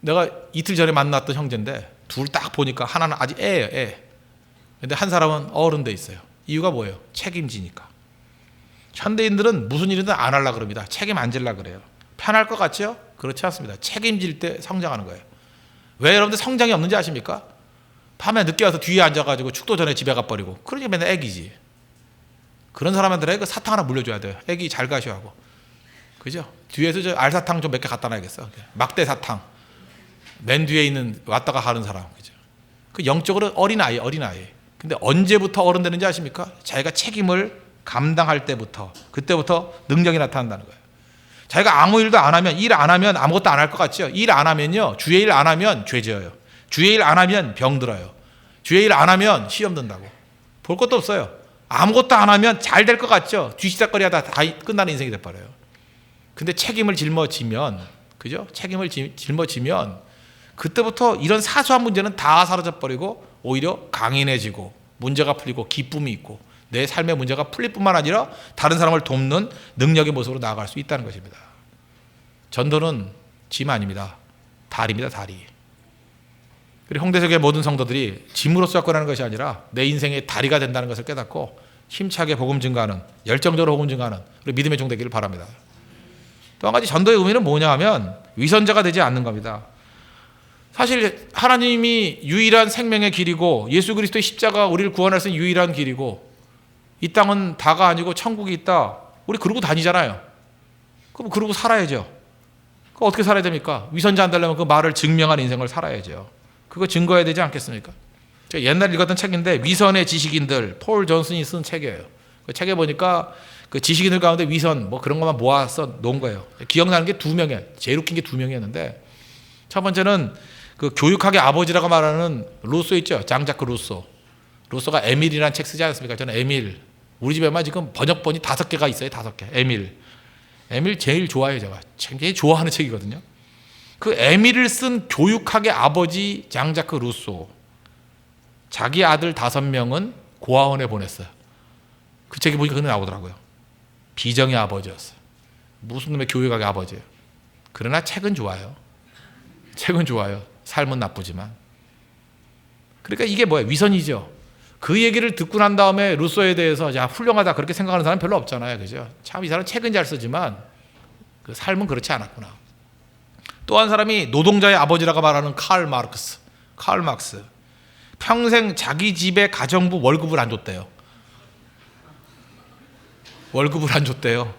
내가 이틀 전에 만났던 형제인데 둘 딱 보니까 하나는 아직 애예요. 애. 근데 한 사람은 어른 돼 있어요. 이유가 뭐예요? 책임지니까. 현대인들은 무슨 일이든 안 하려고 그럽니다. 책임 안 질려고 그래요. 편할 것 같죠? 그렇지 않습니다. 책임질 때 성장하는 거예요. 왜 여러분들 성장이 없는지 아십니까? 밤에 늦게 와서 뒤에 앉아가지고 축도 전에 집에 가버리고, 그러니 맨날 애기지. 그런 사람한테 그 사탕 하나 물려줘야 돼요. 애기 잘 가셔 하고. 그죠? 뒤에서 저 알사탕 좀 몇 개 갖다 놔야겠어. 막대 사탕. 맨 뒤에 있는 왔다가 가는 사람. 그죠? 그 영적으로 어린아이. 근데 언제부터 어른 되는지 아십니까? 자기가 책임을 감당할 때부터, 그때부터 능력이 나타난다는 거예요. 자기가 아무 일도 안 하면, 일 안 하면 아무것도 안 할 것 같죠? 일 안 하면요, 주의 일 안 하면 죄 지어요. 주의 일 안 하면 병 들어요. 주의 일 안 하면 시험 든다고. 볼 것도 없어요. 아무것도 안 하면 잘 될 것 같죠? 뒤시다거리 하다 다 끝나는 인생이 돼버려요. 근데 책임을 짊어지면, 그죠? 책임을 짊어지면 그때부터 이런 사소한 문제는 다 사라져버리고 오히려 강인해지고 문제가 풀리고 기쁨이 있고 내 삶의 문제가 풀릴 뿐만 아니라 다른 사람을 돕는 능력의 모습으로 나아갈 수 있다는 것입니다. 전도는 짐 아닙니다. 다리입니다. 다리. 그리고 홍대석의 모든 성도들이 짐으로서 접근하는 것이 아니라 내 인생의 다리가 된다는 것을 깨닫고 힘차게 복음 증가하는, 열정적으로 복음 증가하는 우리 믿음의 종 되기를 바랍니다. 또 한 가지 전도의 의미는 뭐냐 하면 위선자가 되지 않는 겁니다. 사실 하나님이 유일한 생명의 길이고 예수 그리스도의 십자가 우리를 구원할 수 있는 유일한 길이고 이 땅은 다가 아니고 천국이 있다. 우리 그러고 다니잖아요. 그럼 그러고 살아야죠. 그 어떻게 살아야 됩니까? 위선자 안 되려면 그 말을 증명하는 인생을 살아야죠. 그거 증거해야 되지 않겠습니까? 제가 옛날 읽었던 책인데 위선의 지식인들, 폴 존슨이 쓴 책이에요. 그 책에 보니까 그 지식인들 가운데 위선 뭐 그런 것만 모아서 놓은 거예요. 기억나는 게 2명이에요. 제일 웃긴 게 2명이었는데 첫 번째는 그 교육학의 아버지라고 말하는 루소 있죠. 장자크 루소. 루소가 에밀이라는 책 쓰지 않습니까? 저는 에밀. 우리 집에만 지금 번역본이 5개가 있어요. 5개. 에밀. 에밀 제일 좋아해요. 제가. 제일 좋아하는 책이거든요. 그 에밀을 쓴 교육학의 아버지 장자크 루소. 자기 아들 5명은 고아원에 보냈어요. 그 책에 보니까 그게 나오더라고요. 비정의 아버지였어요. 무슨 놈의 교육학의 아버지예요. 그러나 책은 좋아요. 책은 좋아요. 삶은 나쁘지만. 그러니까 이게 뭐예요? 위선이죠. 그 얘기를 듣고 난 다음에 루소에 대해서 야 훌륭하다 그렇게 생각하는 사람 별로 없잖아요. 그죠? 참 이 사람 책은 잘 쓰지만 그 삶은 그렇지 않았구나. 또 한 사람이 노동자의 아버지라고 말하는 칼 마르크스. 칼 막스. 평생 자기 집에 가정부 월급을 안 줬대요. 월급을 안 줬대요.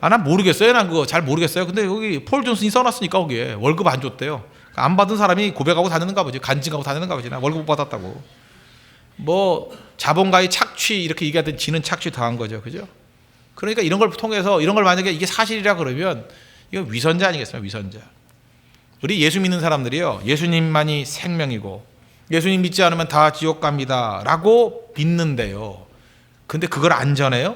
아, 난 모르겠어요. 난 그거 잘 모르겠어요. 근데 여기 폴 존슨이 써놨으니까 거기에 월급 안 줬대요. 안 받은 사람이 고백하고 다니는가 보지. 간증하고 다니는가 보지. 나 월급 못 받았다고. 뭐 자본가의 착취 이렇게 얘기하던 지는 착취 당한 거죠. 그죠? 그러니까 이런 걸 통해서 이런 걸 만약에 이게 사실이라 그러면 이건 위선자 아니겠습니까? 위선자. 우리 예수 믿는 사람들이요. 예수님만이 생명이고 예수님 믿지 않으면 다 지옥 갑니다. 라고 믿는데요. 근데 그걸 안 전해요?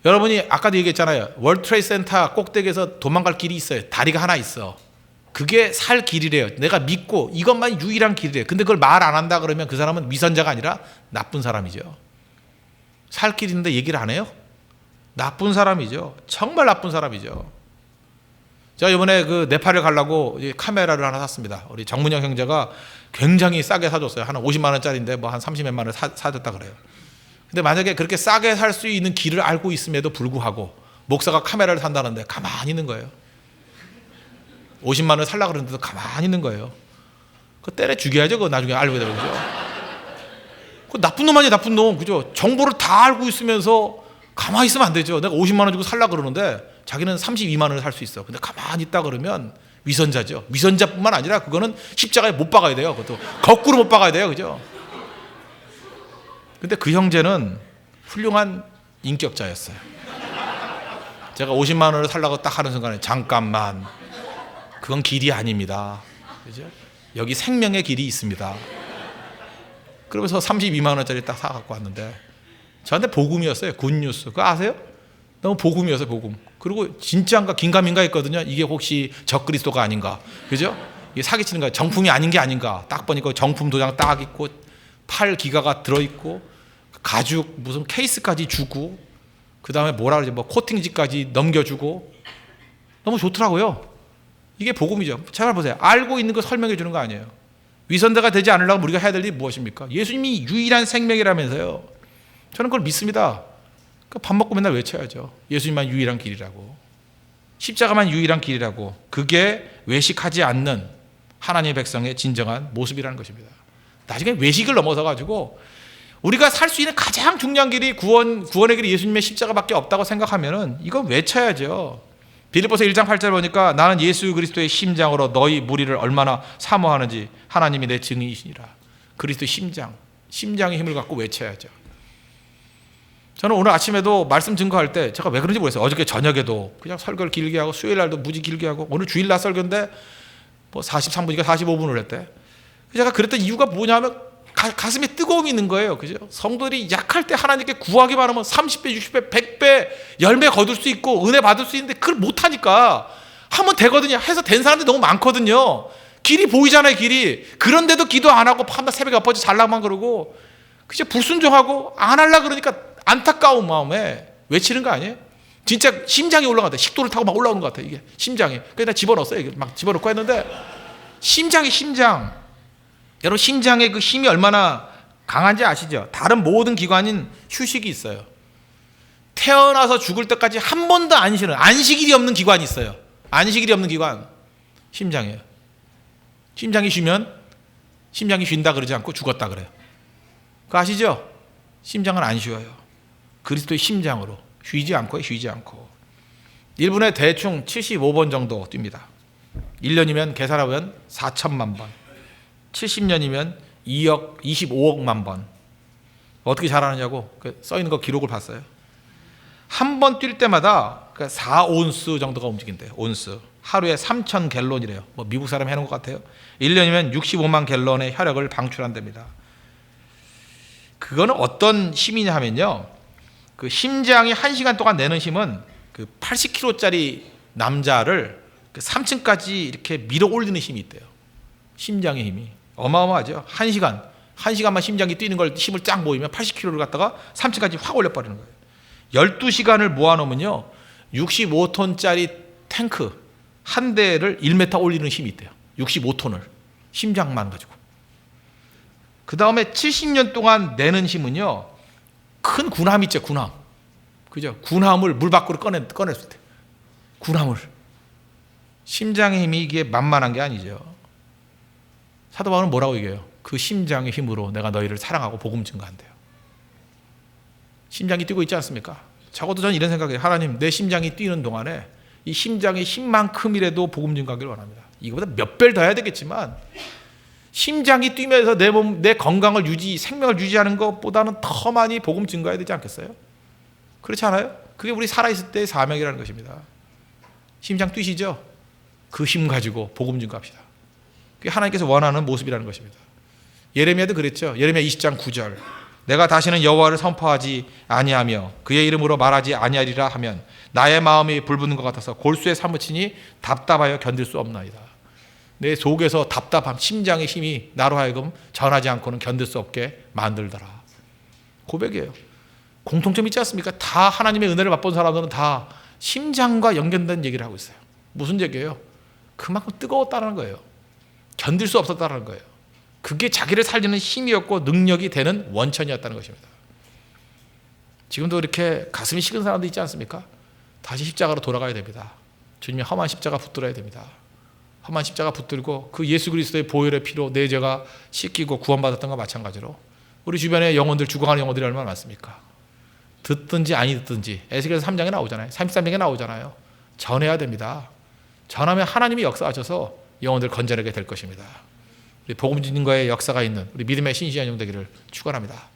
여러분이 아까도 얘기했잖아요. 월드 트레이드 센터 꼭대기에서 도망갈 길이 있어요. 다리가 하나 있어. 그게 살 길이래요. 내가 믿고 이것만 유일한 길이래요. 근데 그걸 말 안 한다 그러면 그 사람은 위선자가 아니라 나쁜 사람이죠. 살 길인데 얘기를 안 해요? 나쁜 사람이죠. 정말 나쁜 사람이죠. 제가 이번에 그 네팔을 가려고 카메라를 하나 샀습니다. 우리 정문영 형제가 굉장히 싸게 사줬어요. 한 50만 원짜리인데 뭐 한 30몇만 원 사줬다 그래요. 근데 만약에 그렇게 싸게 살 수 있는 길을 알고 있음에도 불구하고 목사가 카메라를 산다는데 가만히 있는 거예요. 50만 원을 살려고 그러는데도 가만히 있는 거예요. 그거 때려 죽여야죠. 그거 나중에 알게 되면. 그죠? 그 나쁜 놈 아니에요. 나쁜 놈. 그죠? 정보를 다 알고 있으면서 가만히 있으면 안 되죠. 내가 50만 원 주고 살려고 그러는데 자기는 32만 원을 살 수 있어. 근데 가만히 있다 그러면 위선자죠. 위선자뿐만 아니라 그거는 십자가에 못 박아야 돼요. 그것도 거꾸로 못 박아야 돼요. 그죠? 근데 그 형제는 훌륭한 인격자였어요. 제가 50만 원을 살려고 딱 하는 순간에 잠깐만. 그건 길이 아닙니다. 그죠? 여기 생명의 길이 있습니다. 그러면서 32만 원짜리 딱 사갖고 왔는데 저한테 복음이었어요. 굿뉴스. 그거 아세요? 너무 복음이었어요. 복음. 그리고 진짜인가 긴가민가 했거든요. 이게 혹시 적그리스도가 아닌가. 그죠? 이게 사기치는 거야. 정품이 아닌 게 아닌가. 딱 보니까 정품 도장 딱 있고 8기가가 들어있고 가죽 무슨 케이스까지 주고 그 다음에 뭐라 그러지 뭐 코팅지까지 넘겨주고 너무 좋더라고요. 이게 복음이죠. 잘 보세요. 알고 있는 거 설명해 주는 거 아니에요. 위선자가 되지 않으려면 우리가 해야 될 일이 무엇입니까? 예수님이 유일한 생명이라면서요. 저는 그걸 믿습니다. 밥 먹고 맨날 외쳐야죠. 예수님만 유일한 길이라고. 십자가만 유일한 길이라고. 그게 외식하지 않는 하나님의 백성의 진정한 모습이라는 것입니다. 나중에 외식을 넘어서 가지고 우리가 살 수 있는 가장 중요한 길이 구원의 길이 예수님의 십자가밖에 없다고 생각하면은 이건 외쳐야죠. 빌립보서 1장 8절 보니까 나는 예수 그리스도의 심장으로 너희 무리를 얼마나 사모하는지 하나님이 내 증인이시니라. 그리스도의 심장의 힘을 갖고 외쳐야죠. 저는 오늘 아침에도 말씀 증거할 때 제가 왜 그런지 모르겠어요. 어저께 저녁에도 그냥 설교를 길게 하고 수요일 날도 무지 길게 하고 오늘 주일날 설교인데 뭐 43분이니까 45분을 했대. 제가 그랬던 이유가 뭐냐면 가슴에 뜨거움이 있는 거예요. 그죠? 성도들이 약할 때 하나님께 구하기 바라면 30배, 60배, 100배, 열매 거둘 수 있고 은혜 받을 수 있는데 그걸 못하니까 하면 되거든요. 해서 된 사람들이 너무 많거든요. 길이 보이잖아요. 길이. 그런데도 기도 안 하고 밤낮 새벽에 엎어져 잘라만 그러고 그저 불순종하고 안 하려고 그러니까 안타까운 마음에 외치는 거 아니에요? 진짜 심장이 올라간다. 식도를 타고 막 올라오는 것 같아요. 이게 심장이. 그래서 집어넣었어요. 이게 막 집어넣고 했는데 심장. 여러분 심장의 그 힘이 얼마나 강한지 아시죠? 다른 모든 기관인 휴식이 있어요. 태어나서 죽을 때까지 한 번도 안 쉬는 안식일이 없는 기관이 있어요. 안식일이 없는 기관 심장이에요. 심장이 쉬면 심장이 쉰다 그러지 않고 죽었다 그래요. 그거 아시죠? 심장은 안 쉬어요. 그리스도의 심장으로 쉬지 않고 1분에 대충 75번 정도 뜁니다. 1년이면 계산하면 4천만 번, 70년이면 2억 25억만 번. 어떻게 잘하느냐고 써 있는 거 기록을 봤어요. 한 번 뛸 때마다 4온스 정도가 움직인대요. 온스. 하루에 3,000 갤론이래요. 뭐 미국 사람 해놓은 것 같아요. 1년이면 65만 갤론의 혈액을 방출한답니다. 그거는 어떤 힘이냐 하면요. 그 심장이 1시간 동안 내는 힘은 그 80kg짜리 남자를 3층까지 이렇게 밀어 올리는 힘이 있대요. 심장의 힘이. 어마어마하죠. 1시간만 심장이 뛰는 걸 힘을 쫙 모이면 80kg를 갖다가 3층까지 확 올려버리는 거예요. 12시간을 모아놓으면요. 65톤짜리 탱크 한 대를 1m 올리는 힘이 있대요. 65톤을. 심장만 가지고. 그 다음에 70년 동안 내는 힘은요. 큰 군함 있죠. 군함. 그죠? 군함을 물 밖으로 꺼냈을 때. 군함을. 심장의 힘이 이게 만만한 게 아니죠. 사도 바울은 뭐라고 얘기해요? 그 심장의 힘으로 내가 너희를 사랑하고 복음 증거한대요. 심장이 뛰고 있지 않습니까? 적어도 저는 이런 생각이에요. 하나님, 내 심장이 뛰는 동안에 이 심장의 힘만큼이라도 복음 증거하기를 원합니다. 이거보다 몇 배를 더 해야 되겠지만 심장이 뛰면서 내 건강을 생명을 유지하는 것보다는 더 많이 복음 증거해야 되지 않겠어요? 그렇지 않아요? 그게 우리 살아있을 때의 사명이라는 것입니다. 심장 뛰시죠? 그 힘 가지고 복음 증거합시다. 그게 하나님께서 원하는 모습이라는 것입니다. 예레미야도 그랬죠. 예레미야 20장 9절. 내가 다시는 여호와를 선포하지 아니하며 그의 이름으로 말하지 아니하리라 하면 나의 마음이 불붙는 것 같아서 골수에 사무치니 답답하여 견딜 수 없나이다. 내 속에서 답답함, 심장의 힘이 나로 하여금 전하지 않고는 견딜 수 없게 만들더라. 고백이에요. 공통점 있지 않습니까? 다 하나님의 은혜를 맛본 사람들은 다 심장과 연결된 얘기를 하고 있어요. 무슨 얘기예요? 그만큼 뜨거웠다는 거예요. 견딜 수 없었다는 거예요. 그게 자기를 살리는 힘이었고 능력이 되는 원천이었다는 것입니다. 지금도 이렇게 가슴이 식은 사람도 있지 않습니까? 다시 십자가로 돌아가야 됩니다. 주님이 험한 십자가 붙들어야 됩니다. 험한 십자가 붙들고 그 예수 그리스도의 보혈의 피로 내 죄가 씻기고 구원받았던 것과 마찬가지로 우리 주변에 영혼들, 죽어가는 영혼들이 얼마나 많습니까? 듣든지 아니 듣든지 에스겔서 3장에 나오잖아요. 33장에 나오잖아요. 전해야 됩니다. 전하면 하나님이 역사하셔서 영혼들 건져내게 될 것입니다. 우리 복음 증거의 역사가 있는 우리 믿음의 신실한 영 되기를 축원합니다.